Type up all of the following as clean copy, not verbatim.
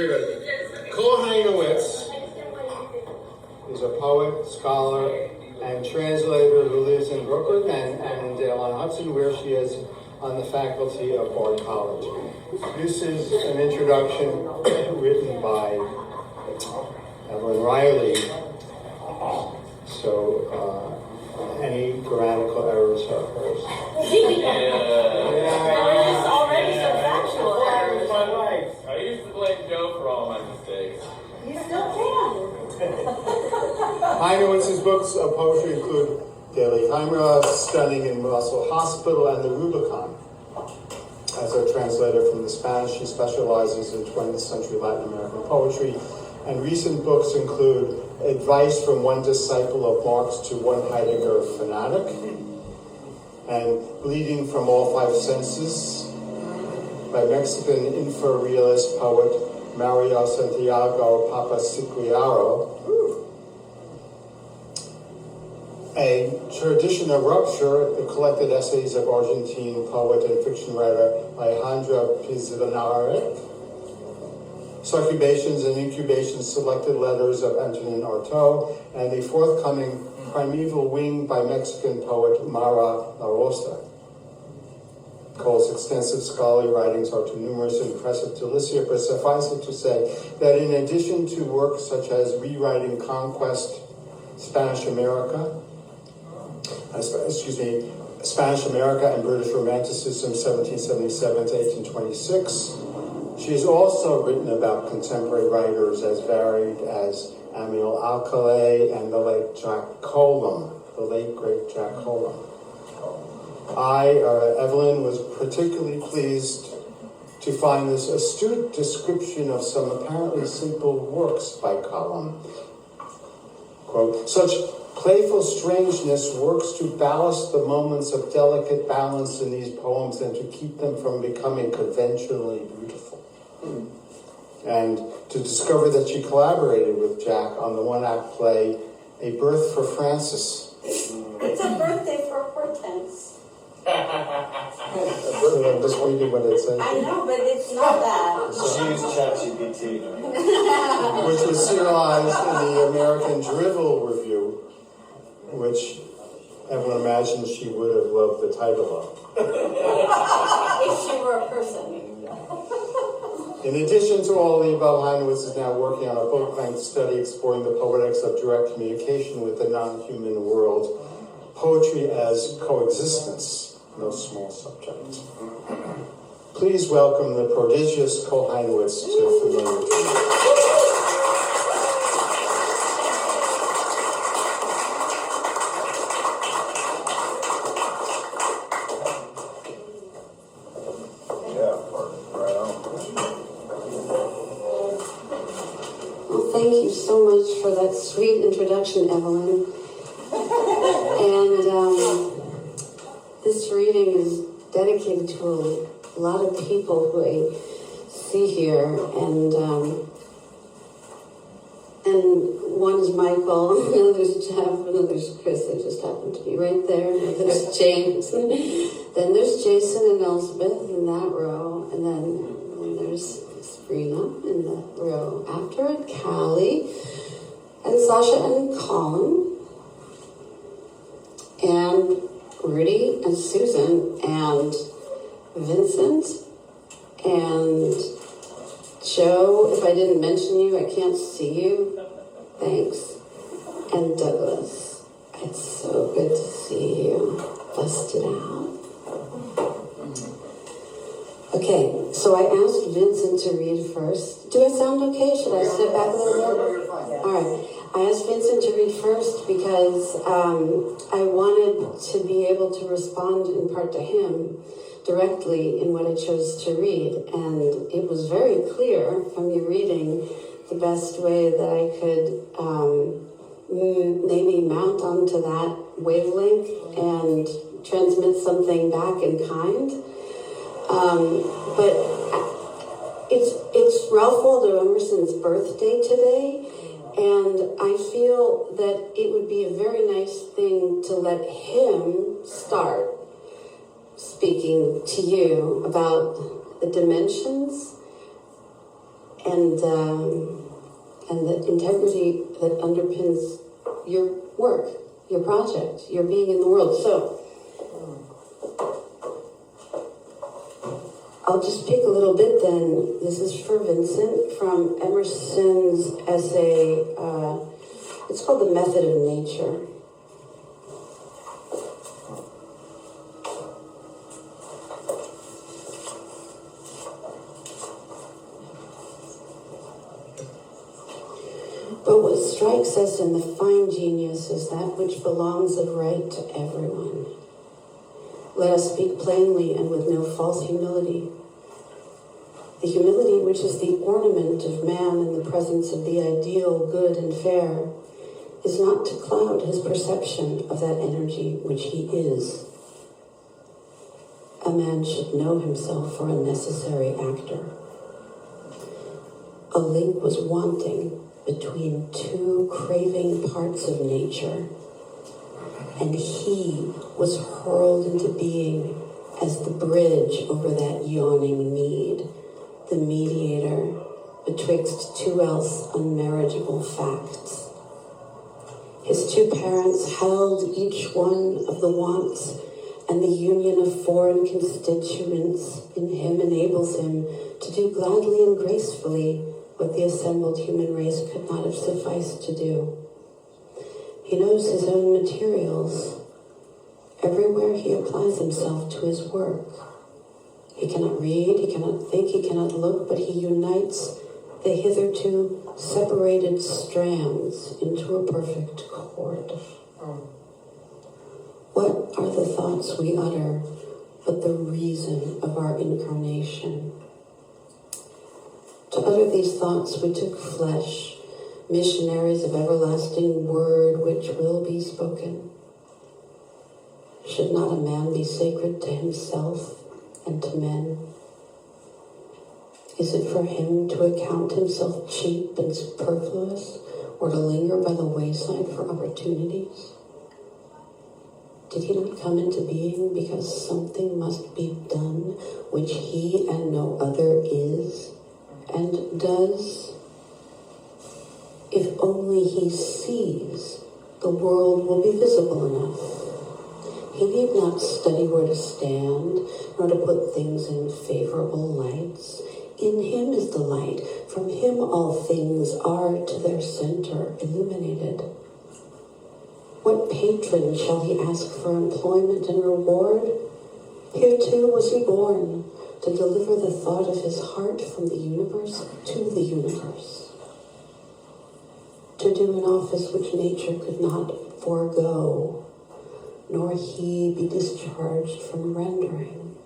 Cole Heinowitz is a poet, scholar, and translator who lives in Brooklyn and Annandale-on-Hudson, where she is on the faculty of Bard College. This is an introduction written by Evelyn Riley, so any grammatical errors are hers. Already some factual errors. I used to blame Joe for all my mistakes. You still can. Heinowitz's books of poetry include Daily Chimera, Stunning in Russell Hospital, and The Rubicon. As a translator from the Spanish, she specializes in 20th century Latin American poetry, and recent books include Advice from One Disciple of Marx to One Heidegger Fanatic, and Bleeding from All Five Senses by Mexican infrarealist poet Mario Santiago Papasiquiaro. A Tradition of Rupture, the collected essays of Argentine poet and fiction writer Alejandra Pizarnik. Succubations and Incubations, selected letters of Antonin Artaud, and the forthcoming Primeval Wing by Mexican poet Mara La Rosa. Cole's extensive scholarly writings are too numerous and impressive to list here, but suffice it to say that in addition to works such as Rewriting Conquest, Spanish America and British Romanticism, 1777 to 1826, she has also written about contemporary writers as varied as Amil Alcalay and the late Jack Colum, the late great Jack Colum. Evelyn, was particularly pleased to find this astute description of some apparently simple works by Colum. Quote, such playful strangeness works to ballast the moments of delicate balance in these poems and to keep them from becoming conventionally beautiful. And to discover that she collaborated with Jack on the one-act play, A Birth for Francis. It's a birthday for Hortense. I'm just reading what it says. I know, but it's not that. She used ChatGPT. Which was serialized in the American Drivel Review, which everyone imagines she would have loved the title of. If she were a person. In addition to all the above, Heinowitz is now working on a book-length study exploring the poetics of direct communication with the non-human world. Poetry as coexistence, no small subject. Please welcome the prodigious Cole Heinowitz to Familiar Trees. Thank you so much for that sweet introduction, Evelyn. And this reading is dedicated to a lot of people who I see here, and one is Michael, another's Jeff, another's Chris. They just happen to be right there. There's James, then there's Jason and Elspeth in that row, and then there's Sabrina in the row after it, Callie, and Sasha and Colin, and Rudy and Susan and Vincent and Joe. If I didn't mention you, I can't see you. Thanks. And Douglas. It's so good to see you. Busted out. Okay, so I asked Vincent to read first. Do I sound okay? Should I step back a little bit? All right. I asked Vincent to read first because I wanted to be able to respond in part to him directly in what I chose to read. And it was very clear from your reading the best way that I could maybe mount onto that wavelength and transmit something back in kind. But it's Ralph Waldo Emerson's birthday today, and I feel that it would be a very nice thing to let him start speaking to you about the dimensions and the integrity that underpins your work, your project, your being in the world. So, I'll just pick a little bit then. This is for Vincent from Emerson's essay. It's called The Method of Nature. But what strikes us in the fine genius is that which belongs of right to everyone. Let us speak plainly and with no false humility. The humility which is the ornament of man in the presence of the ideal, good and fair, is not to cloud his perception of that energy which he is. A man should know himself for a necessary actor. A link was wanting between two craving parts of nature, and he was hurled into being as the bridge over that yawning need, the mediator betwixt two else unmarriageable facts. His two parents held each one of the wants, and the union of foreign constituents in him enables him to do gladly and gracefully what the assembled human race could not have sufficed to do. He knows his own materials. Everywhere he applies himself to his work. He cannot read, he cannot think, he cannot look, but he unites the hitherto separated strands into a perfect chord. What are the thoughts we utter but the reason of our incarnation? To utter these thoughts we took flesh, missionaries of everlasting word which will be spoken. Should not a man be sacred to himself and to men? Is it for him to account himself cheap and superfluous, or to linger by the wayside for opportunities? Did he not come into being because something must be done which he and no other is and does? If only he sees, the world will be visible enough. He need not study where to stand, nor to put things in favorable lights. In him is the light. From him all things are to their center illuminated. What patron shall he ask for employment and reward? Here too was he born, to deliver the thought of his heart from the universe to the universe. To do an office which nature could not forego, nor he be discharged from rendering,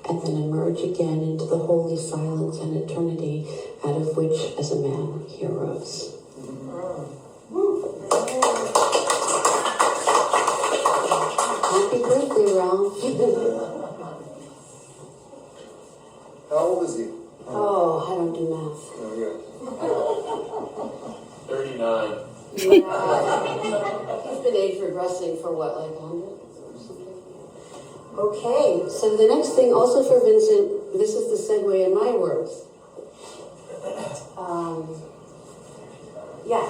and then emerge again into the holy silence and eternity out of which as a man he arose. Happy birthday, Ralph. How old is he? Oh, I don't do math. Oh, 39. Yeah. He's been age regressing for what, like 100 or something? Okay, so the next thing also for Vincent, this is the segue in my words. Yeah.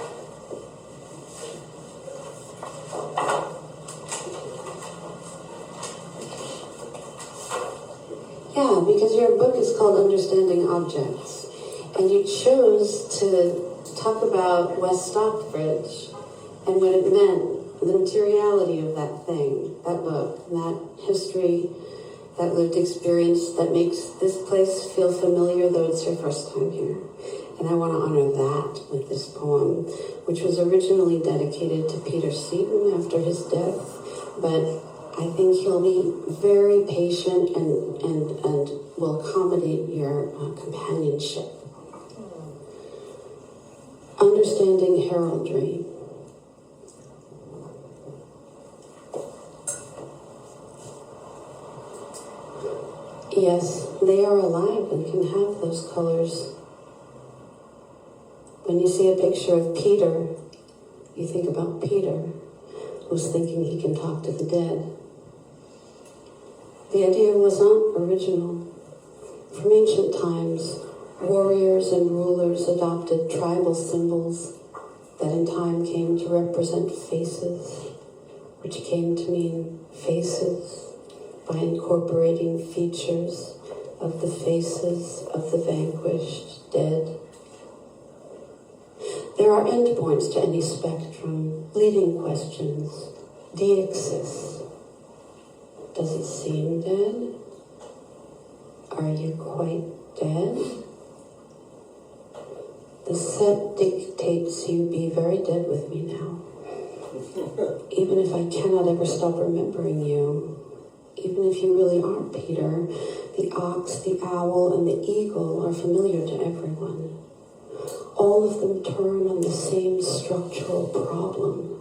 Yeah, because your book is called Understanding Objects, and you chose to talk about West Stockbridge and what it meant, the materiality of that thing, that book, and that history, that lived experience that makes this place feel familiar, though it's your first time here. And I want to honor that with this poem, which was originally dedicated to Peter Seaton after his death, but I think he'll be very patient and will accommodate your companionship. Understanding heraldry. Yes, they are alive and can have those colors. When you see a picture of Peter, you think about Peter, who's thinking he can talk to the dead. The idea was not original. From ancient times, Warriors and rulers adopted tribal symbols that in time came to represent faces, which came to mean faces by incorporating features of the faces of the vanquished dead. There are endpoints to any spectrum, leading questions. Deixis. Does it seem dead? Are you quite dead? The set dictates you be very dead with me now. Even if I cannot ever stop remembering you, even if you really are Peter, the ox, the owl, and the eagle are familiar to everyone. All of them turn on the same structural problem.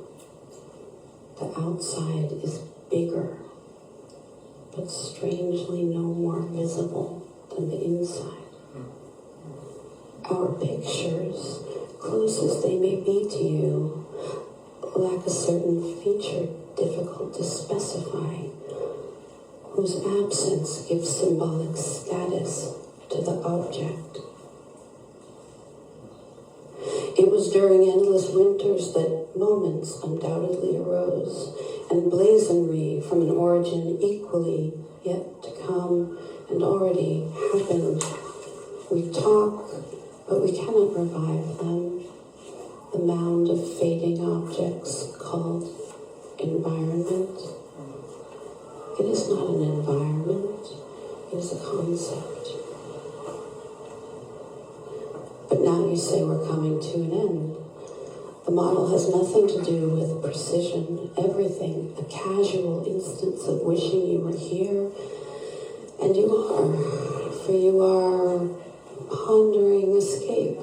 The outside is bigger, but strangely no more visible than the inside. Our pictures, close as they may be to you, lack a certain feature difficult to specify, whose absence gives symbolic status to the object. It was during endless winters that moments undoubtedly arose, and blazonry from an origin equally yet to come and already happened. We talk, but we cannot revive them. The mound of fading objects called environment. It is not an environment, it is a concept. But now you say we're coming to an end. The model has nothing to do with precision, everything, a casual instance of wishing you were here. And you are, for you are pondering escape.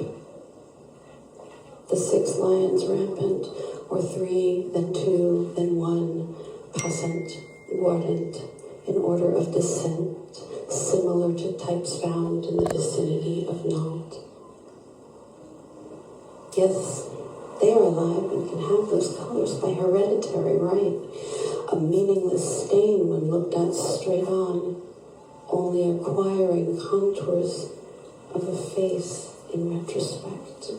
The 6 lions rampant, or 3, then 2, then 1, passant, guardant, in order of descent, similar to types found in the vicinity of Nantes. Yes, they are alive and can have those colors by hereditary right, a meaningless stain when looked at straight on, only acquiring contours of a face in retrospect,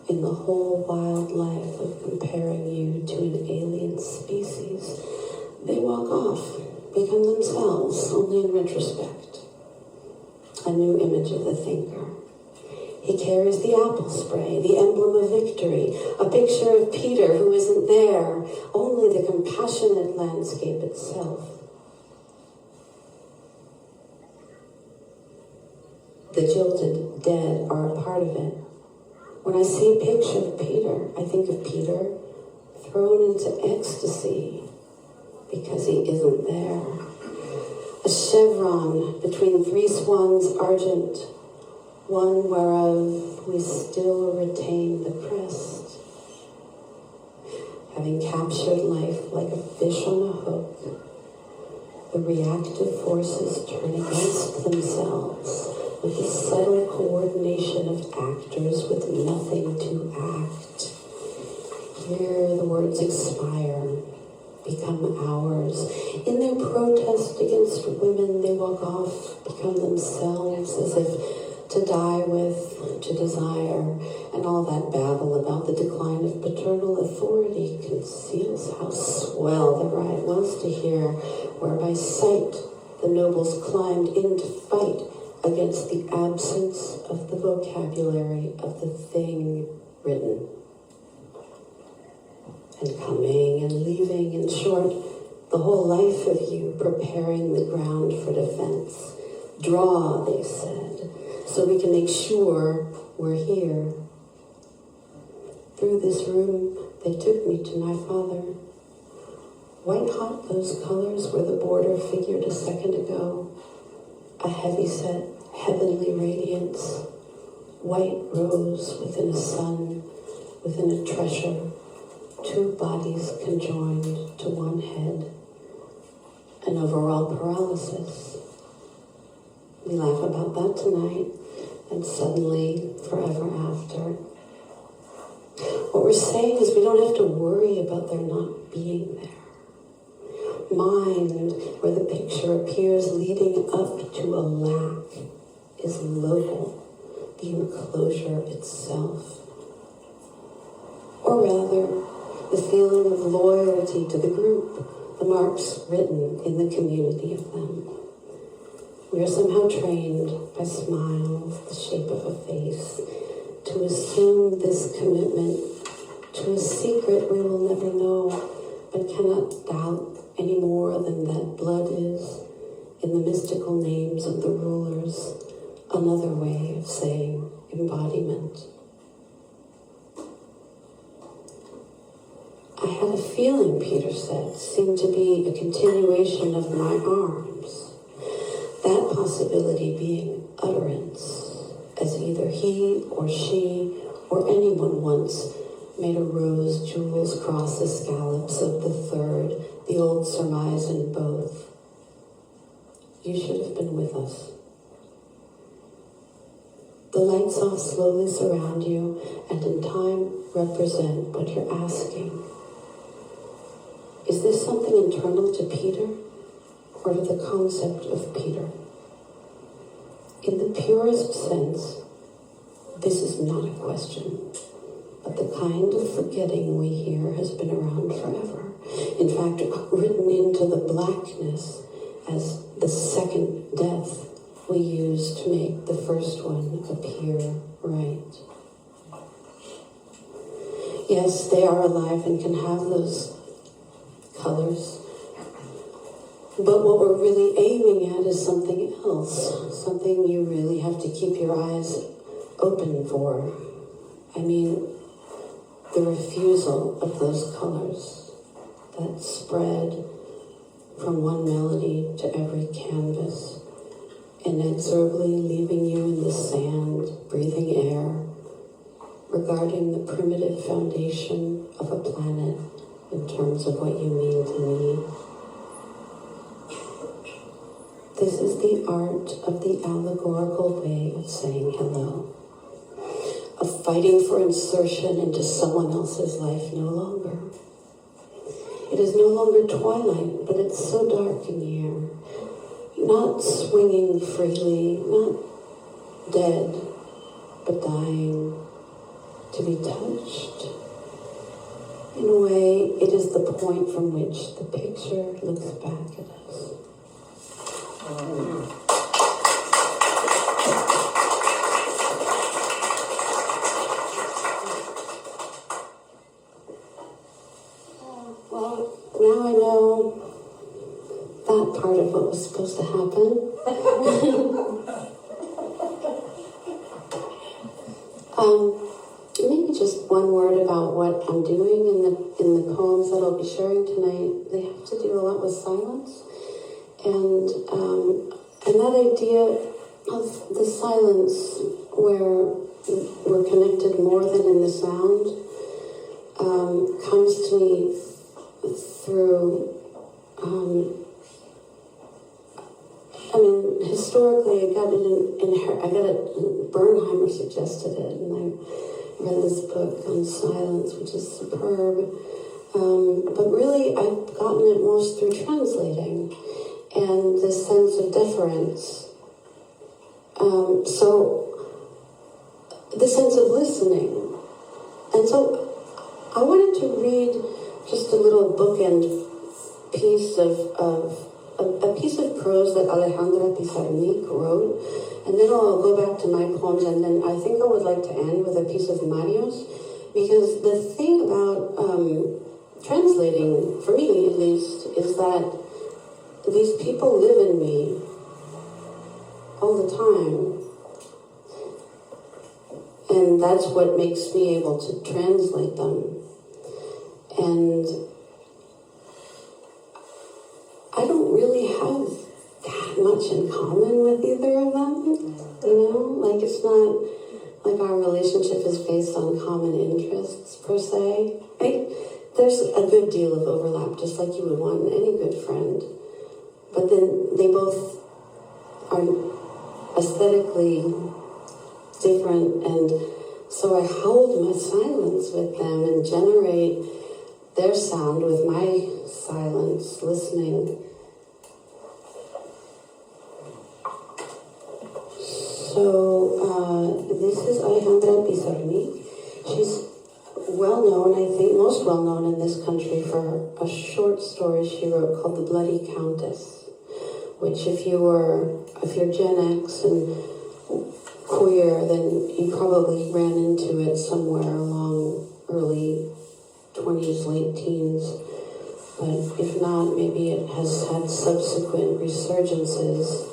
in the whole wild life of comparing you to an alien species. They walk off, become themselves, only in retrospect. A new image of the thinker. He carries the apple spray, the emblem of victory, a picture of Peter who isn't there, only the compassionate landscape itself. The jilted dead are a part of it. When I see a picture of Peter, I think of Peter thrown into ecstasy because he isn't there. A chevron between 3 swans argent, one whereof we still retain the crest. Having captured life like a fish on a hook, the reactive forces turn against themselves with the subtle coordination of actors with nothing to act. Here the words expire, become ours. In their protest against women, they walk off, become themselves, as if to die with, to desire, and all that babble about the decline of paternal authority conceals how swell the ride was to hear, where by sight the nobles climbed in to fight against the absence of the vocabulary of the thing written. And coming and leaving, in short, the whole life of you preparing the ground for defense. Draw, they said, so we can make sure we're here. Through this room, they took me to my father. White hot those colors where the border figured a second ago. A heavy-set, heavenly radiance. White rose within a sun, within a treasure. 2 bodies conjoined to one head. An overall paralysis. We laugh about that tonight, and suddenly, forever after. What we're saying is we don't have to worry about there not being there. Mind, where the picture appears leading up to a lack, is local. the enclosure itself. Or rather, the feeling of loyalty to the group, the marks written in the community of them. We are somehow trained by smiles, the shape of a face, to assume this commitment to a secret we will never know, but cannot doubt any more than that blood is, in the mystical names of the rulers, another way of saying embodiment. I had a feeling, Peter said, seemed to be a continuation of my arms. That possibility being utterance, as either he or she or anyone once made a rose jewels cross the scallops of the third, the old surmise in both. You should have been with us. The lights off slowly surround you and in time represent what you're asking. Is this something internal to Peter or to the concept of Peter? In the purest sense, this is not a question, but the kind of forgetting we hear has been around forever. In fact, written into the blackness as the second death we use to make the first one appear right. Yes, they are alive and can have those colors. But what we're really aiming at is something else, something you really have to keep your eyes open for. I mean, the refusal of those colors that spread from one melody to every canvas, inexorably leaving you in the sand, breathing air, regarding the primitive foundation of a planet in terms of what you mean to me. This is the art of the allegorical way of saying hello, of fighting for insertion into someone else's life no longer. It is no longer twilight, but it's so dark in here, not swinging freely, not dead, but dying to be touched. In a way, it is the point from which the picture looks back at us. Well, now I know that part of what was supposed to happen. Maybe just one word about what I'm doing in the poems that I'll be sharing tonight. They have to do a lot with silence, and that idea of the silence where we're connected more than in the sound comes to me through. Historically, I got it. Bernheimer suggested it, and I read this book on silence, which is superb. But really, I've gotten it most through translating and this sense of deference. So the sense of listening, and so I wanted to read just a little bookend piece of a piece of prose that Alejandra Pizarnik wrote, and then I'll go back to my poems, and then I think I would like to end with a piece of Mario's, because the thing about translating, for me at least, is that these people live in me all the time, and that's what makes me able to translate them. And I don't really have that much in common with either of them, like it's not like our relationship is based on common interests per se. There's a good deal of overlap, just like you would want in any good friend, but then they both are aesthetically different, and so I hold my silence with them and generate their sound with my silence, listening. This is Alejandra Pizarnik. She's well known, I think, most well known in this country for a short story she wrote called The Bloody Countess, which if you're Gen X and queer, then you probably ran into it somewhere along early 20s, late teens. But if not, maybe it has had subsequent resurgences.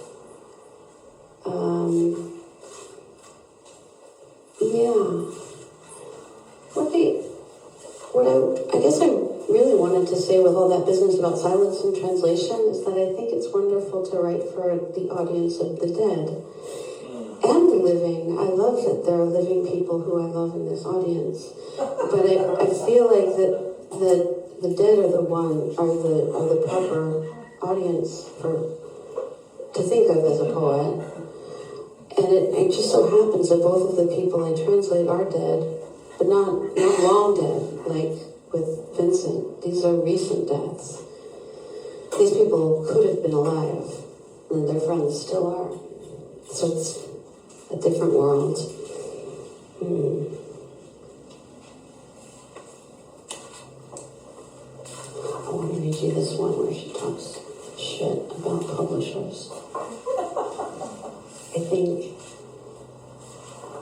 I guess I really wanted to say with all that business about silence and translation is that I think it's wonderful to write for the audience of the dead and the living. I love that there are living people who I love in this audience, but I feel like that the dead are the proper audience to think of as a poet. And it just so happens that both of the people I translate are dead, but not long dead, like with Vincent. These are recent deaths. These people could have been alive, and their friends still are. So it's a different world. I want to read you this one where she talks shit about publishers. I think.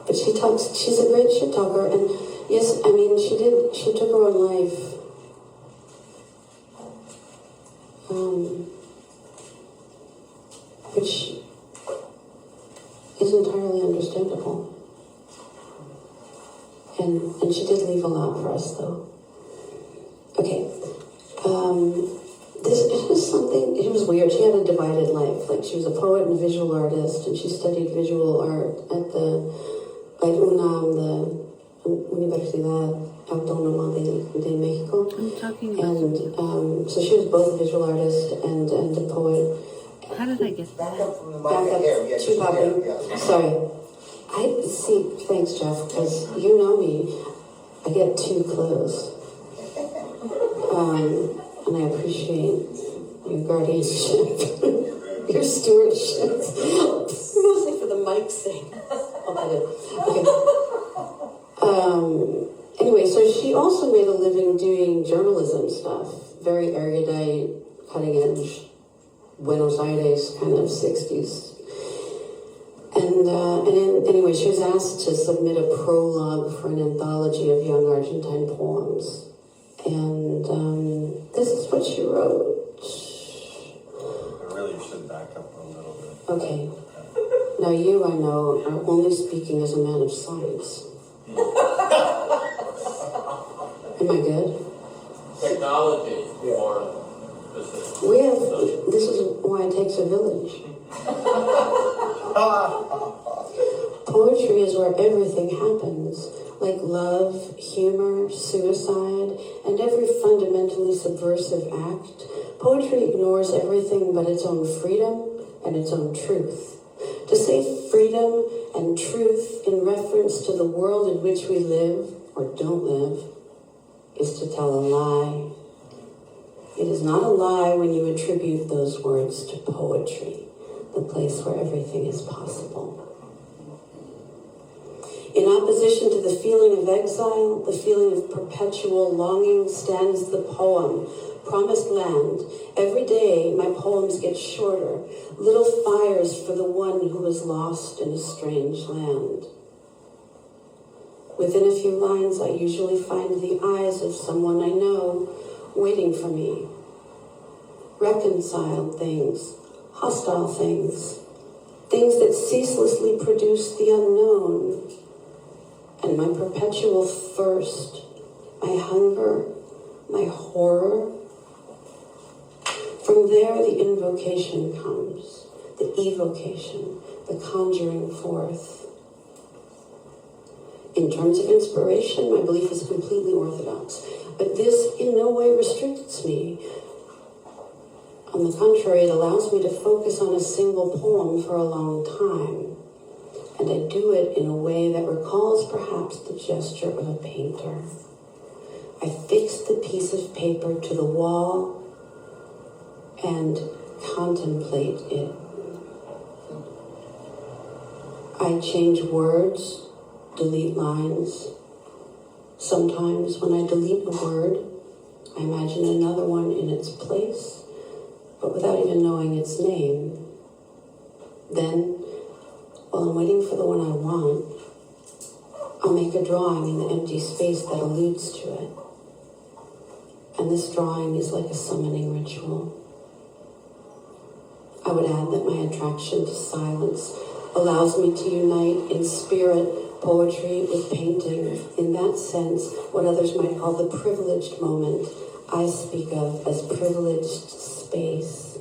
But she's a great shit talker, and yes, I mean, she took her own life. Which is entirely understandable. And she did leave a lot for us, though. Okay. It was weird. She had a divided life. Like, she was a poet and visual artist, and she studied visual art at the UNAM, the Universidad Autónoma de México. I'm talking about And so she was both a visual artist and a poet. how did I get Back that? up from the Back mic up here. Yeah, to just Bobby. here. Yeah. Sorry. Thanks, Jeff, because you know me. I get too close. And I appreciate your guardianship, your stewardship, mostly for the mic's sake. I'll cut it. Okay. Anyway, so she also made a living doing journalism stuff, very erudite, cutting edge, Buenos Aires kind of 60s. Anyway, she was asked to submit a prologue for an anthology of young Argentine poems. And this is what she wrote. I really should back up a little bit. Okay. Now you, I know, are only speaking as a man of science. Am I good? Technology, more specific. This is why it takes a village. Poetry is where everything happens, like love, humor, suicide, and every fundamentally subversive act. Poetry ignores everything but its own freedom and its own truth. To say freedom and truth in reference to the world in which we live, or don't live, is to tell a lie. It is not a lie when you attribute those words to poetry, the place where everything is possible. In opposition to the feeling of exile, the feeling of perpetual longing, stands the poem, Promised Land. Every day, my poems get shorter, little fires for the one who is lost in a strange land. Within a few lines, I usually find the eyes of someone I know waiting for me. Reconciled things, hostile things, things that ceaselessly produce the unknown. And my perpetual thirst, my hunger, my horror. From there, the invocation comes, the evocation, the conjuring forth. In terms of inspiration, my belief is completely orthodox, but this in no way restricts me. On the contrary, it allows me to focus on a single poem for a long time. And I do it in a way that recalls perhaps the gesture of a painter. I fix the piece of paper to the wall and contemplate it. I change words, delete lines. Sometimes when I delete a word, I imagine another one in its place, but without even knowing its name. Then, while I'm waiting for the one I want, I'll make a drawing in the empty space that alludes to it. And this drawing is like a summoning ritual. I would add that my attraction to silence allows me to unite in spirit poetry with painting. In that sense, what others might call the privileged moment, I speak of as privileged space.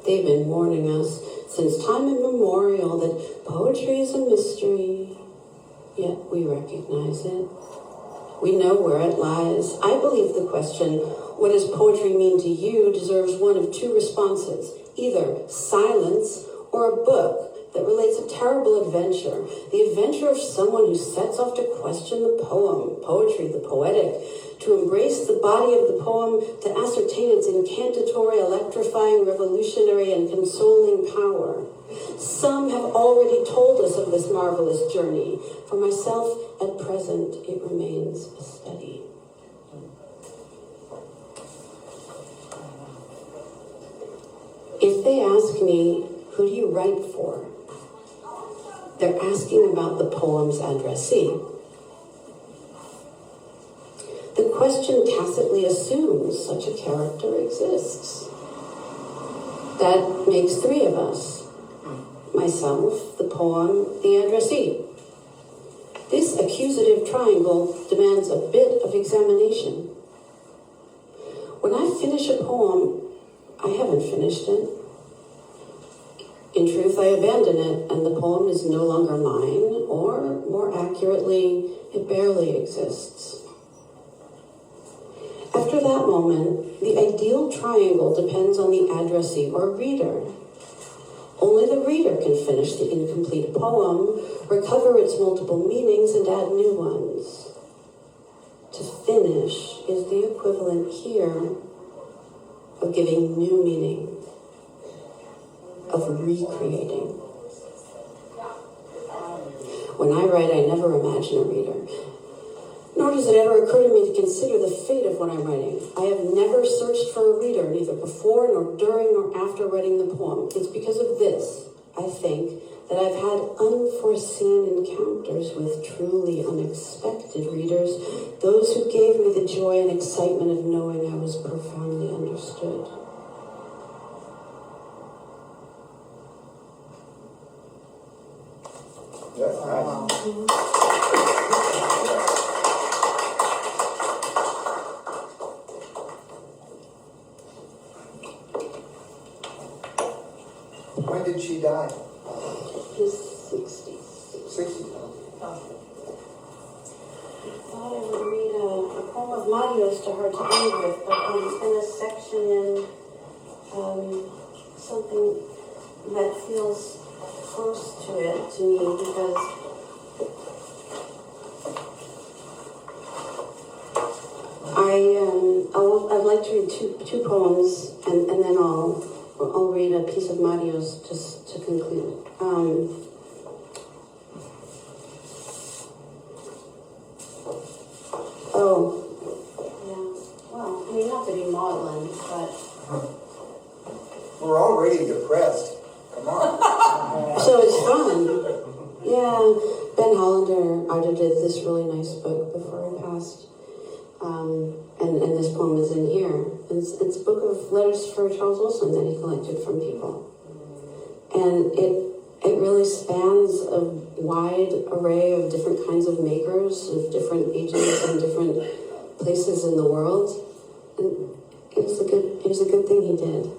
They've been warning us since time immemorial that poetry is a mystery, yet we recognize it. We know where it lies. I believe the question, what does poetry mean to you, deserves one of two responses, either silence or a book that relates a terrible adventure, the adventure of someone who sets off to question the poem, poetry, the poetic, to embrace the body of the poem, to ascertain its incantatory, electrifying, revolutionary, and consoling power. Some have already told us of this marvelous journey. For myself, at present, it remains a study. If they ask me, who do you write for? They're asking about the poem's addressee. The question tacitly assumes such a character exists. That makes three of us. Myself, the poem, the addressee. This accusative triangle demands a bit of examination. When I finish a poem, I haven't finished it. In truth, I abandon it, and the poem is no longer mine, or more accurately, it barely exists. After that moment, the ideal triangle depends on the addressee or reader. Only the reader can finish the incomplete poem, recover its multiple meanings, and add new ones. To finish is the equivalent here of giving new meaning, of recreating. When I write, I never imagine a reader. Nor does it ever occur to me to consider the fate of what I'm writing. I have never searched for a reader, neither before, nor during, nor after writing the poem. It's because of this, I think, that I've had unforeseen encounters with truly unexpected readers, those who gave me the joy and excitement of knowing I was profoundly understood. That's nice. When did she die? His 60s. 60. I thought I would read a poem of Mario's to her to end with, but in a section in something that feels close to it to me, because I'd like to read two poems, and then I'll read a piece of Mario's just to conclude. Well, I mean, not to be maudlin, but... We're already depressed. Come on. So it's fun. Yeah, Ben Hollander edited this really nice book before he passed. And this poem is in here. It's a book of letters for Charles Wilson that he collected from people. And it really spans a wide array of different kinds of makers, of different ages and different places in the world. And it was a good thing he did.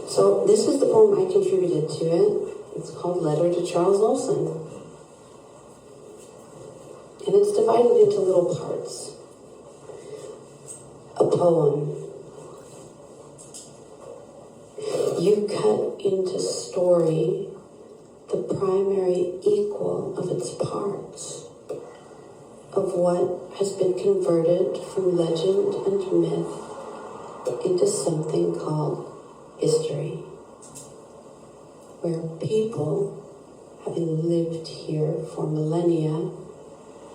So this is the poem I contributed to it. It's called Letter to Charles Wilson. And it's divided into little parts. A poem. You cut into story the primary equal of its parts, of what has been converted from legend and myth into something called history. where people, having lived here for millennia,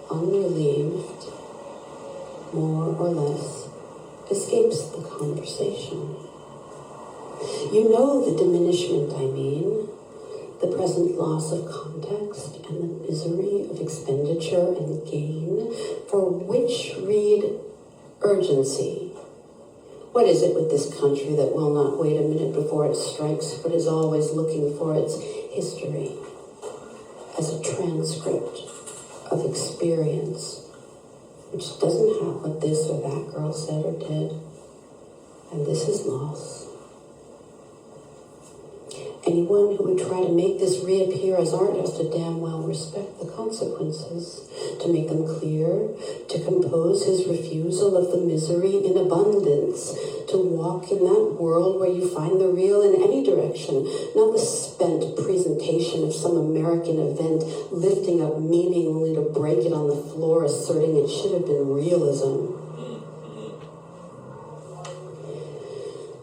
unrelieved, more or less, escapes the conversation. You know the diminishment I mean, the present loss of context and the misery of expenditure and gain, for which read urgency. What is it with this country that will not wait a minute before it strikes, but is always looking for its history as a transcript of experience, which doesn't have what this or that girl said or did, and this is loss. Anyone who would try to make this reappear as art has to damn well respect the consequences, to make them clear, to compose his refusal of the misery in abundance, to walk in that world where you find the real in any direction, not the spent presentation of some American event, lifting up meaning only to break it on the floor, asserting it should have been realism.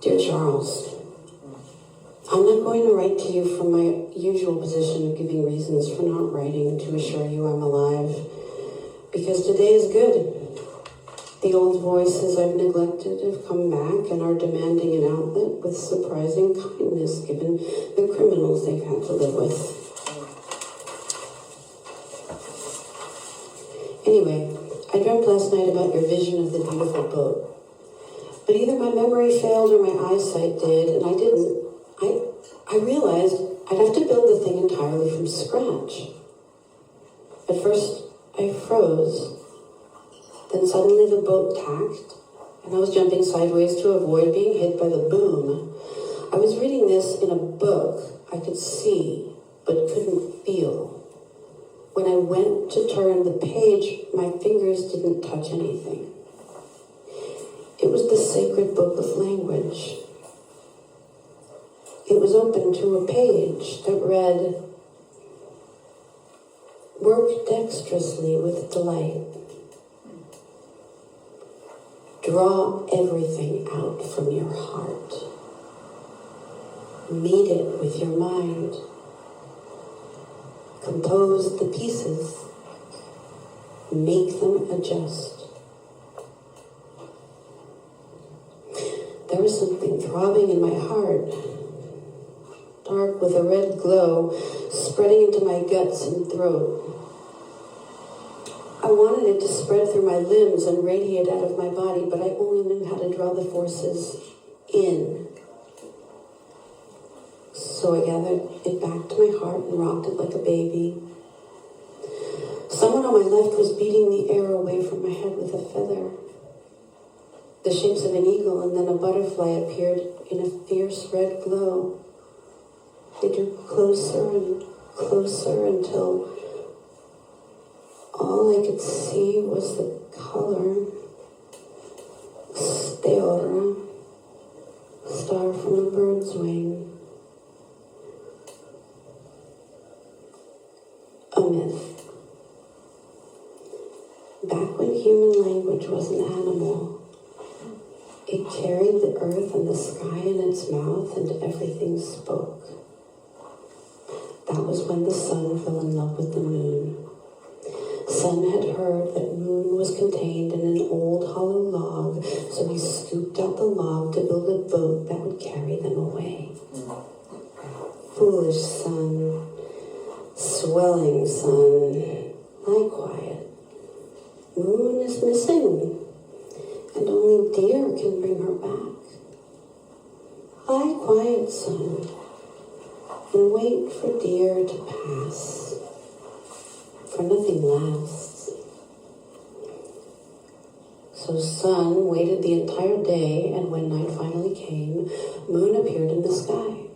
Dear Charles, I'm not going to write to you from my usual position of giving reasons for not writing to assure you I'm alive, because today is good. The old voices I've neglected have come back and are demanding an outlet with surprising kindness given the criminals they've had to live with. Anyway, I dreamt last night about your vision of the beautiful boat. But either my memory failed or my eyesight did, and I didn't. I realized I'd have to build the thing entirely from scratch. At first, I froze. Then suddenly the boat tacked, and I was jumping sideways to avoid being hit by the boom. I was reading this in a book I could see, but couldn't feel. When I went to turn the page, my fingers didn't touch anything. It was the sacred book of language. It was open to a page that read, "Work dexterously with delight. Draw everything out from your heart. Meet it with your mind. Compose the pieces. Make them adjust." There was something throbbing in my heart, dark with a red glow, spreading into my guts and throat. I wanted it to spread through my limbs and radiate out of my body, but I only knew how to draw the forces in. So I gathered it back to my heart and rocked it like a baby. Someone on my left was beating the air away from my head with a feather. The shapes of an eagle and then a butterfly appeared in a fierce red glow. They drew closer and closer until all I could see was the color. Steora, star from a bird's wing. A myth. Back when human language was an animal, it carried the earth and the sky in its mouth and everything spoke. That was when the sun fell in love with the moon. Sun had heard that moon was contained in an old hollow log, so he scooped out the log to build a boat that would carry them away. Foolish sun, swelling sun, lie quiet. Moon is missing, and only deer can bring her back. Lie quiet, sun, and wait for deer to pass, for nothing lasts. So sun waited the entire day, and when night finally came, moon appeared in the sky.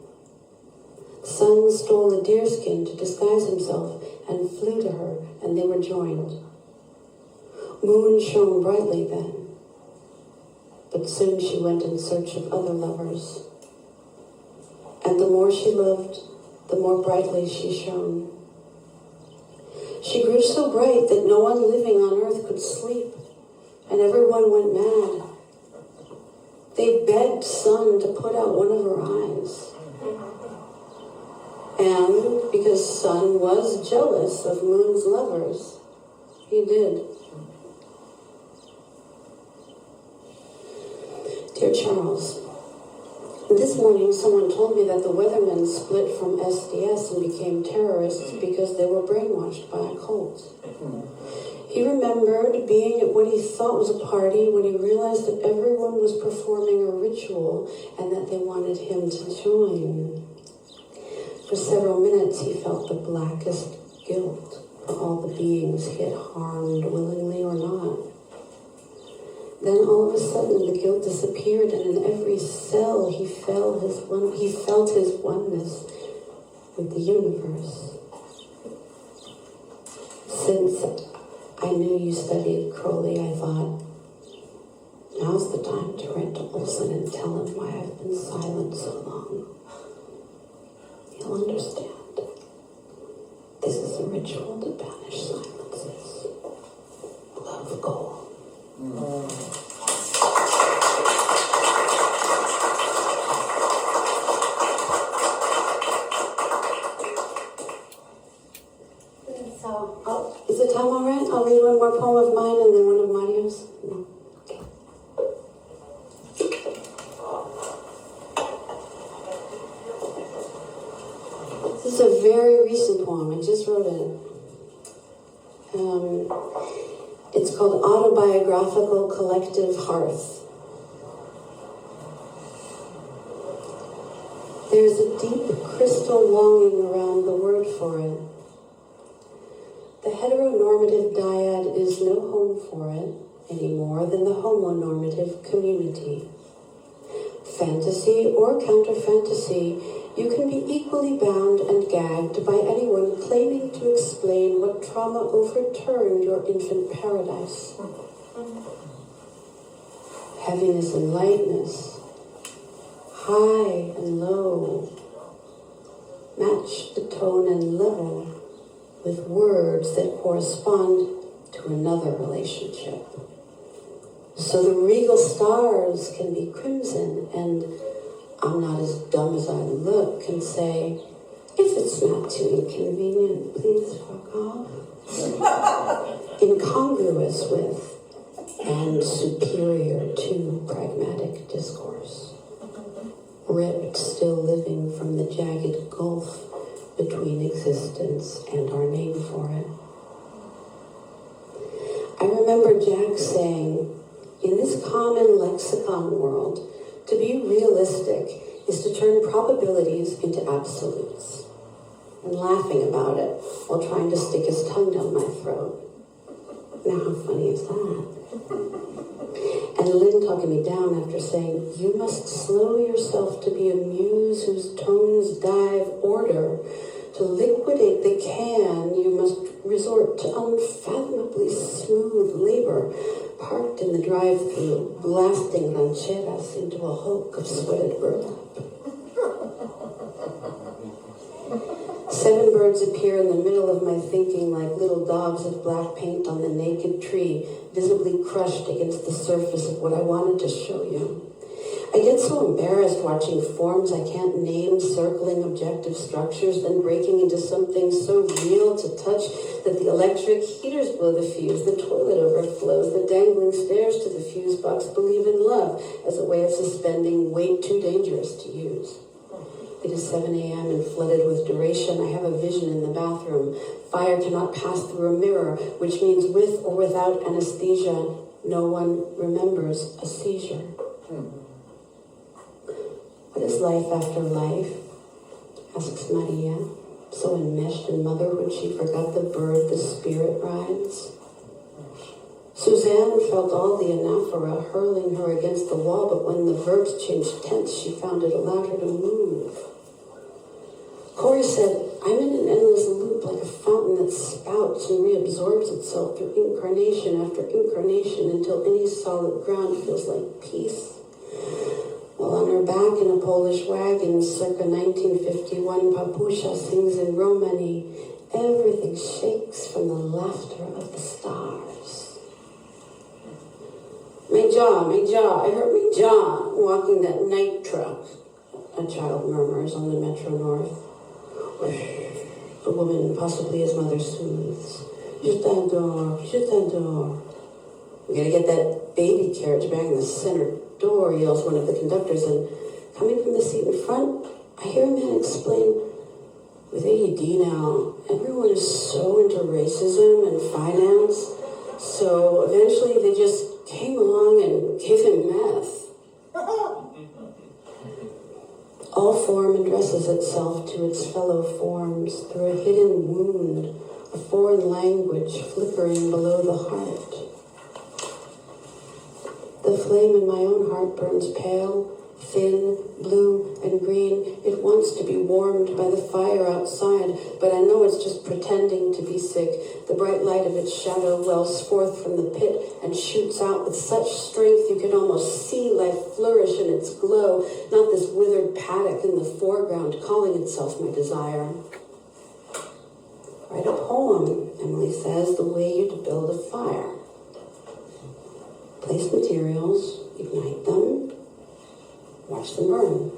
Sun stole a deerskin to disguise himself and flew to her, and they were joined. Moon shone brightly then, but soon she went in search of other lovers. And the more she loved, the more brightly she shone. She grew so bright that no one living on earth could sleep, and everyone went mad. They begged sun to put out one of her eyes. And because Sun was jealous of Moon's lovers, he did. Dear Charles, this morning someone told me that the Weathermen split from SDS and became terrorists because they were brainwashed by a cult. He remembered being at what he thought was a party when he realized that everyone was performing a ritual and that they wanted him to join. For several minutes he felt the blackest guilt for all the beings he had harmed, willingly or not. Then all of a sudden the guilt disappeared, and in every cell he felt his oneness with the universe. Since I knew you studied Crowley, I thought, now's the time to write to Olson and tell him why I've been silent so long. He'll understand. This is a ritual to banish silences. Love goal. So, is the time all right? I'll read one more poem of mine and then one of Mario's. No. Okay. This is a very recent poem. I just wrote it. It's called Autobiographical Collective Hearth. There's a deep crystal longing around the word for it. The heteronormative dyad is no home for it any more than the homonormative community. Fantasy or counter-fantasy, you can be equally bound and gagged by anyone claiming to explain what trauma overturned your infant paradise. Heaviness and lightness, high and low, match the tone and level with words that correspond to another relationship. So the regal stars can be crimson, and I'm not as dumb as I look, can say, if it's not too inconvenient, please fuck off. Incongruous with and superior to pragmatic discourse. Ripped, still living from the jagged gulf between existence and our name for it. I remember Jack saying, in this common lexicon world, to be realistic is to turn probabilities into absolutes. And laughing about it while trying to stick his tongue down my throat. Now how funny is that? And Lynn talking me down after saying, you must slow yourself to be a muse whose tones dive order. To liquidate the can, you must resort to unfathomably smooth labor, parked in the drive-thru, blasting rancheras into a hulk of sweated burlap. 7 birds appear in the middle of my thinking like little daubs of black paint on the naked tree, visibly crushed against the surface of what I wanted to show you. I get so embarrassed watching forms I can't name circling objective structures, then breaking into something so real to touch that the electric heaters blow the fuse, the toilet overflows, the dangling stairs to the fuse box believe in love as a way of suspending weight too dangerous to use. It is 7 a.m. and flooded with duration. I have a vision in the bathroom. Fire cannot pass through a mirror, which means with or without anesthesia, no one remembers a seizure. What is life after life? Asks Maria, so enmeshed in motherhood she forgot the bird the spirit rides. Suzanne felt all the anaphora hurling her against the wall, but when the verbs changed tense, she found it allowed her to move. Corey said, I'm in an endless loop like a fountain that spouts and reabsorbs itself through incarnation after incarnation until any solid ground feels like peace. While on her back in a Polish wagon, circa 1951, Papusha sings in Romani, everything shakes from the laughter of the stars. My jaw, I hurt my jaw walking that night truck, a child murmurs on the Metro North. A woman, possibly his mother, soothes. Just that door, just that door. We gotta get that baby carriage back in the center door, yells one of the conductors, and coming from the seat in front, I hear a man explain, with AED now, everyone is so into racism and finance, so eventually they just came along and gave him meth. All form addresses itself to its fellow forms through a hidden wound, a foreign language flickering below the heart. The flame in my own heart burns pale, thin, blue, and green. It wants to be warmed by the fire outside, but I know it's just pretending to be sick. The bright light of its shadow wells forth from the pit and shoots out with such strength you can almost see life flourish in its glow, not this withered paddock in the foreground calling itself my desire. Write a poem, Emily says, the way you'd build a fire. Place materials, ignite them, watch them burn.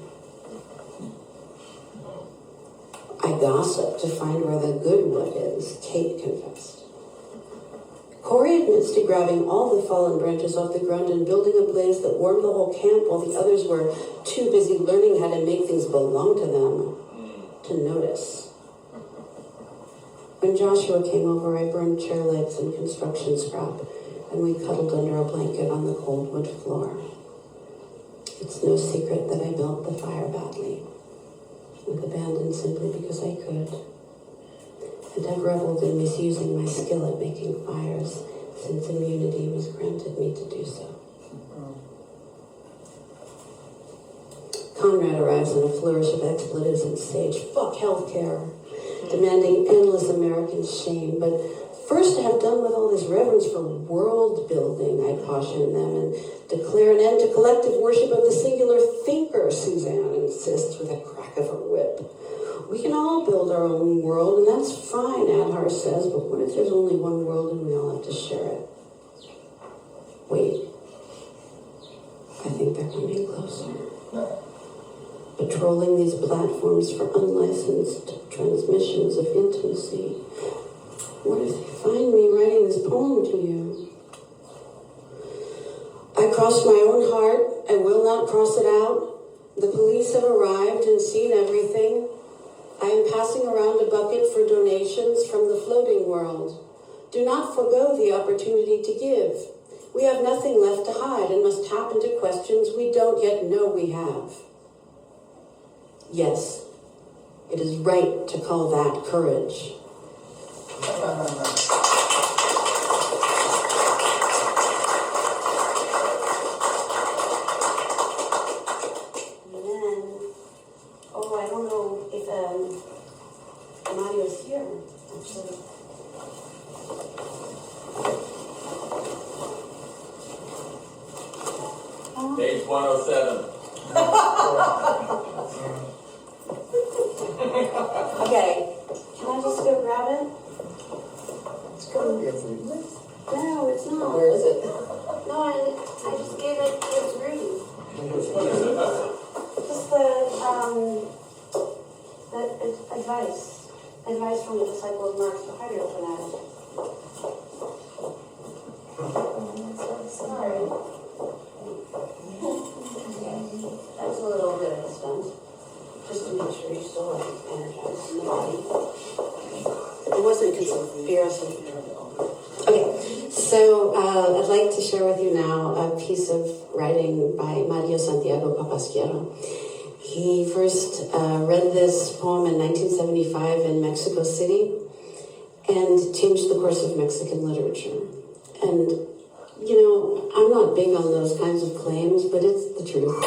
I gossip to find where the good wood is, Kate confessed. Corey admits to grabbing all the fallen branches off the ground and building a blaze that warmed the whole camp while the others were too busy learning how to make things belong to them, to notice. When Joshua came over, I burned chair legs and construction scrap, and we cuddled under a blanket on the cold wood floor. It's no secret that I built the fire badly, with abandon simply because I could, and I've reveled in misusing my skill at making fires since immunity was granted me to do so. Conrad arrives in a flourish of expletives and sage. Fuck healthcare, demanding endless American shame, but first to have done with all this reverence for world building, I caution them, and declare an end to collective worship of the singular thinker, Suzanne insists with a crack of her whip. We can all build our own world, and that's fine, Adhar says, but what if there's only one world and we all have to share it? Wait. I think they're coming closer. Patrolling these platforms for unlicensed transmissions of intimacy. What if they find me writing this poem to you? I crossed my own heart. I will not cross it out. The police have arrived and seen everything. I am passing around a bucket for donations from the floating world. Do not forgo the opportunity to give. We have nothing left to hide and must tap into questions we don't yet know we have. Yes, it is right to call that courage. And then, I don't know if Mario's here, actually. Page 107. Okay, can I just go grab it? It's gotta be a food. No, it's not. Where is it? No, I just gave it to Rudy. What is it? Just the advice from the disciple of Marx, the hydrophonatic. Sorry. That was a little bit of a stunt, just to make sure you still have energized in the body. It wasn't a conspiracy. Okay, so I'd like to share with you now a piece of writing by Mario Santiago Papasquiaro. He first read this poem in 1975 in Mexico City and changed the course of Mexican literature. And, I'm not big on those kinds of claims, but it's the truth.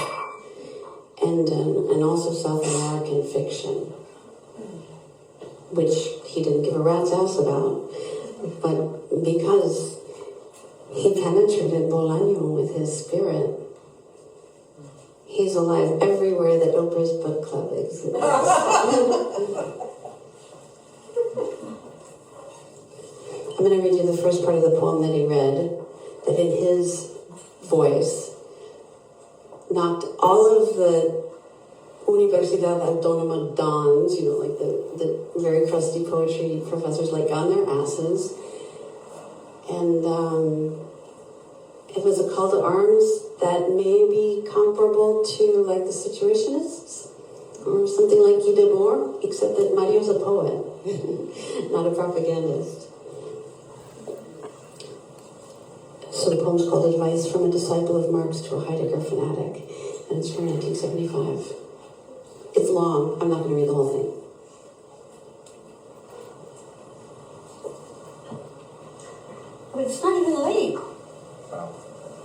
And also South American fiction, which he didn't give a rat's ass about. But because he penetrated Bolaño with his spirit, he's alive everywhere that Oprah's book club exists. I'm going to read you the first part of the poem that he read, that in his voice knocked all of the Universidad Autónoma dons, you know, like the very crusty poetry professors, like on their asses. And it was a call to arms that may be comparable to like the Situationists or something like Guy Debord, except that Mario's a poet, not a propagandist. So the poem's called Advice from a Disciple of Marx to a Heidegger Fanatic, and it's from 1975. It's long. I'm not going to read the whole thing. But it's not even late. Wow.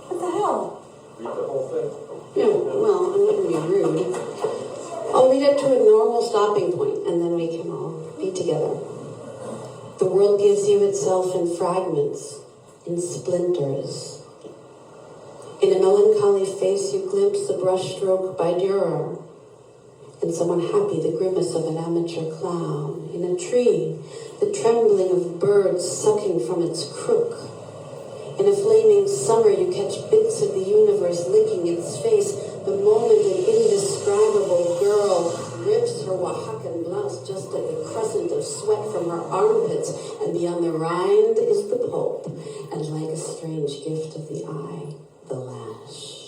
What the hell? Read the whole thing. Yeah, well, I'm not going to be rude. I'll read it to a normal stopping point, and then we can all be together. The world gives you itself in fragments, in splinters. In a melancholy face, you glimpse the brushstroke by Dürer. In someone happy, the grimace of an amateur clown. In a tree, the trembling of birds sucking from its crook. In a flaming summer, you catch bits of the universe licking its face. The moment an indescribable girl rips her Oaxacan blouse just at the crescent of sweat from her armpits, and beyond the rind is the pulp, and like a strange gift of the eye, the lash.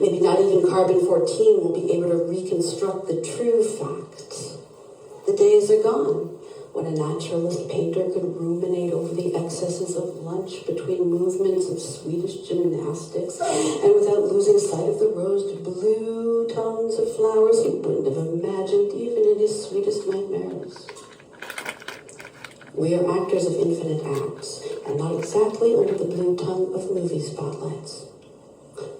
Maybe not even carbon-14 will be able to reconstruct the true fact. The days are gone when a naturalist painter could ruminate over the excesses of lunch between movements of Swedish gymnastics, and without losing sight of the rosed blue tones of flowers he wouldn't have imagined even in his sweetest nightmares. We are actors of infinite acts, and not exactly under the blue tongue of movie spotlights.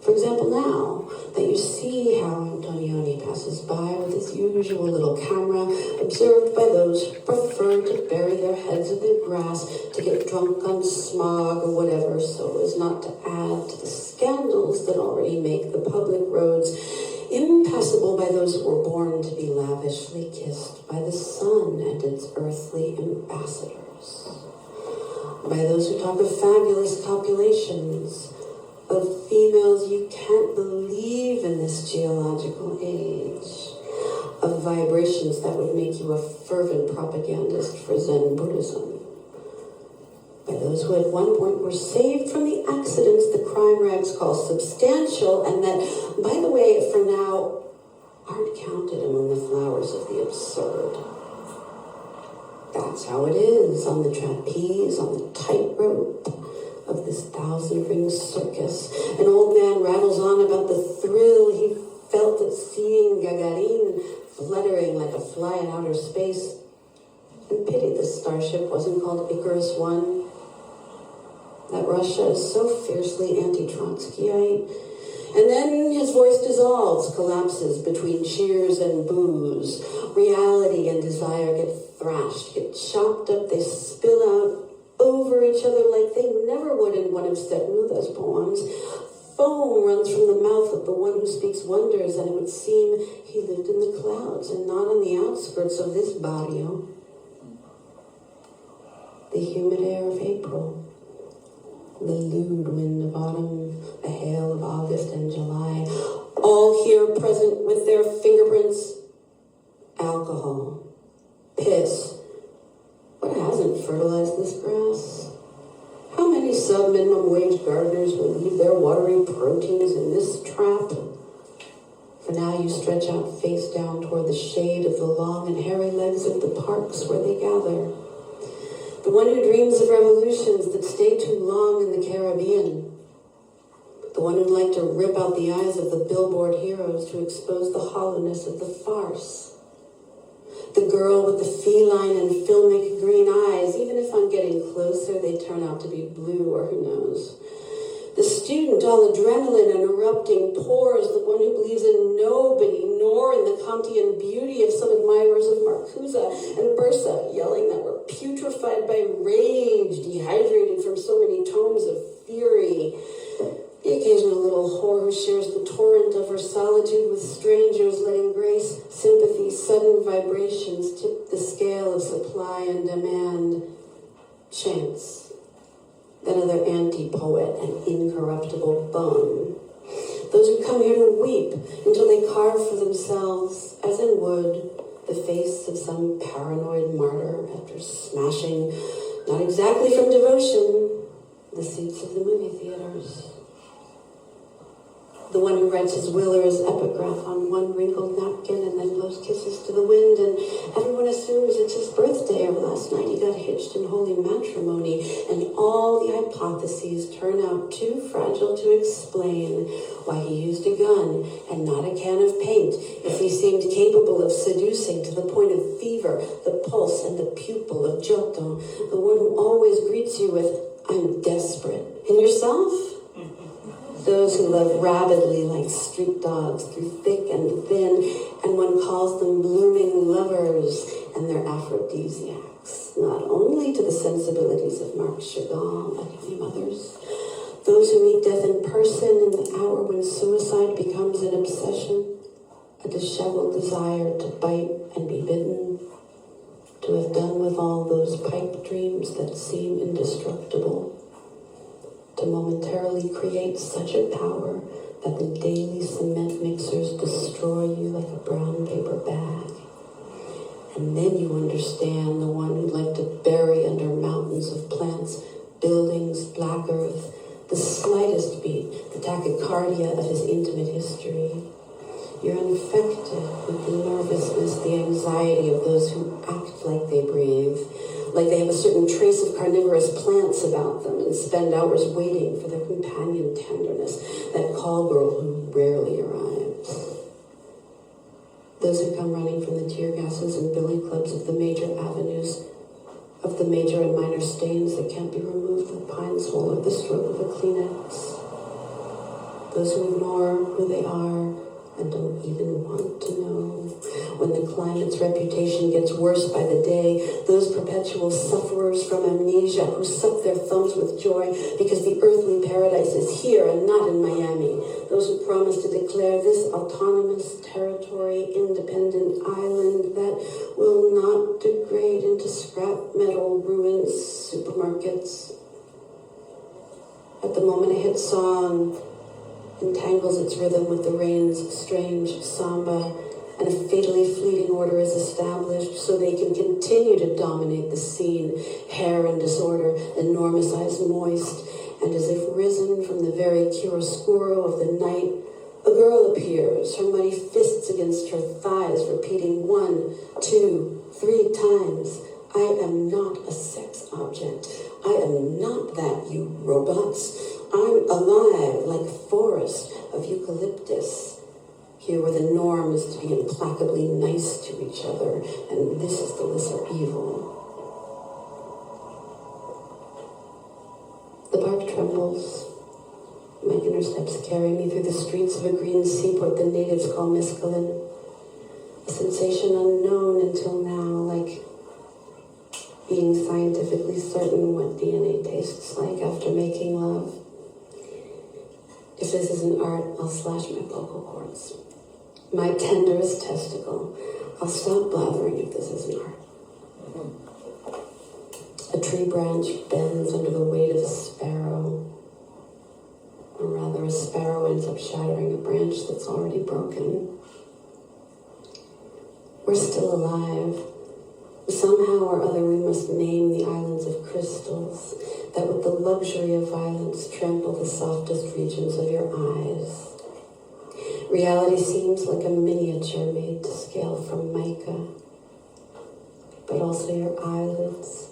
For example, now that you see how Antonioni passes by with his usual little camera, observed by those who prefer to bury their heads in the grass, to get drunk on smog or whatever, so as not to add to the scandals that already make the public roads impassable by those who were born to be lavishly kissed by the sun and its earthly ambassadors. By those who talk of fabulous copulations, of females you can't believe in this geological age, of vibrations that would make you a fervent propagandist for Zen Buddhism, by those who at one point were saved from the accidents the crime rags call substantial, and that, by the way, for now, aren't counted among the flowers of the absurd. That's how it is on the trapeze, on the tightrope of this thousand-ring circus. An old man rattles on about the thrill he felt at seeing Gagarin fluttering like a fly in outer space. And pity the starship wasn't called Icarus I. That Russia is so fiercely anti-Trotskyite. And then his voice dissolves, collapses between cheers and boos. Reality and desire get thrashed, get chopped up, they spill out over each other like they never would in one of Setmuda's poems. Foam runs from the mouth of the one who speaks wonders, and it would seem he lived in the clouds and not on the outskirts of this barrio. The humid air of April, the lewd wind of autumn, the hail of August and July, all here present with their fingerprints. Alcohol, piss. What hasn't fertilized this grass? How many sub-minimum wage gardeners will leave their watery proteins in this trap? For now you stretch out face down toward the shade of the long and hairy legs of the parks where they gather. The one who dreams of revolutions that stay too long in the Caribbean. The one who'd like to rip out the eyes of the billboard heroes to expose the hollowness of the farce. The girl with the feline and filmic green eyes, even if on getting closer they turn out to be blue, or who knows. The student, all adrenaline and erupting pores, the one who believes in nobody, nor in the Kantian beauty of some admirers of Marcuse and Bursa, yelling that we're putrefied by rage, dehydrated from so many tomes of theory. The occasional little whore who shares the torrent of her solitude with strangers, letting grace, sympathy, sudden vibrations tip the scale of supply and demand. Chance. That other anti-poet and incorruptible bum. those who come here to weep until they carve for themselves, as in wood, the face of some paranoid martyr after smashing, not exactly from devotion, the seats of the movie theaters. The one who writes his will or his epigraph on one wrinkled napkin and then blows kisses to the wind, and everyone assumes it's his birthday, or last night he got hitched in holy matrimony, and all the hypotheses turn out too fragile to explain why he used a gun and not a can of paint if he seemed capable of seducing to the point of fever the pulse and the pupil of Giotto, the one who always greets you with, "I'm desperate." And yourself? Those who love rabidly like street dogs through thick and thin, and one calls them blooming lovers, and they're aphrodisiacs, not only to the sensibilities of Marc Chagall, but many others. Those who meet death in person in the hour when suicide becomes an obsession, a disheveled desire to bite and be bitten, to have done with all those pipe dreams that seem indestructible, to momentarily create such a power that the daily cement mixers destroy you like a brown paper bag. And then you understand the one who'd like to bury under mountains of plants, buildings, black earth, the slightest beat, the tachycardia of his intimate history. You're infected with the nervousness, the anxiety of those who act like they breathe, like they have a certain trace of carnivorous plants about them and spend hours waiting for their companion tenderness, that call girl who rarely arrives. Those who come running from the tear gases and billy clubs of the major avenues, of the major and minor stains that can't be removed with pine sol or the stroke of a Kleenex. Those who ignore who they are and don't even want to know. When the climate's reputation gets worse by the day, those perpetual sufferers from amnesia who suck their thumbs with joy because the earthly paradise is here and not in Miami. Those who promise to declare this autonomous territory, independent island that will not degrade into scrap metal ruins, supermarkets. At the moment a hit song entangles its rhythm with the rain's strange samba, and a fatally fleeting order is established so they can continue to dominate the scene, hair in disorder, enormous eyes moist, and as if risen from the very chiaroscuro of the night, a girl appears, her muddy fists against her thighs, repeating 1, 2, 3 times, "I am not a sex object. I am not that, you robots. I'm alive like a forest of eucalyptus. Here where the norm is to be implacably nice to each other, and this is the lesser evil." The bark trembles. My inner steps carry me through the streets of a green seaport the natives call mescaline. A sensation unknown until now, like being scientifically certain what DNA tastes like after making love. If this isn't art, I'll slash my vocal cords. My tenderest testicle. I'll stop blathering if this isn't art. A tree branch bends under the weight of a sparrow. Or rather, a sparrow ends up shattering a branch that's already broken. We're still alive. Somehow or other we must name the islands of crystals that with the luxury of violence trample the softest regions of your eyes. Reality seems like a miniature made to scale from mica, but also your eyelids,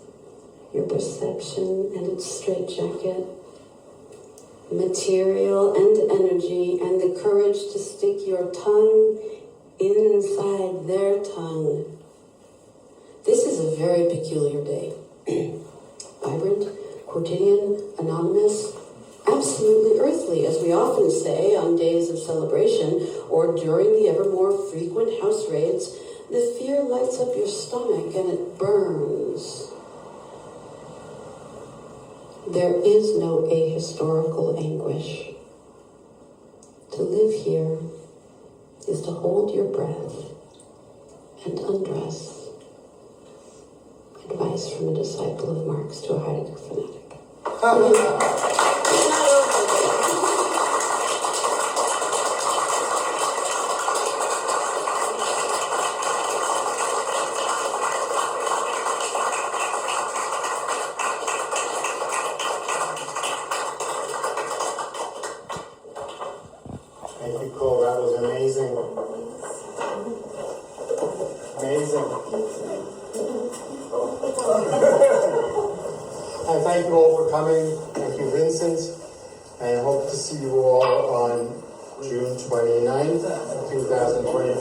your perception and its straitjacket, material and energy, and the courage to stick your tongue inside their tongue. This is a very peculiar day. Vibrant, quotidian, anonymous, absolutely earthly, as we often say on days of celebration or during the ever more frequent house raids. The fear lights up your stomach and it burns. There is no ahistorical anguish. To live here is to hold your breath and undress. Advice from a disciple of Marx to a Heidegger fanatic. Thank you, Cole, that was amazing. Amazing. And thank you all for coming. Thank you, Vincent. And hope to see you all on June 29th, 2020.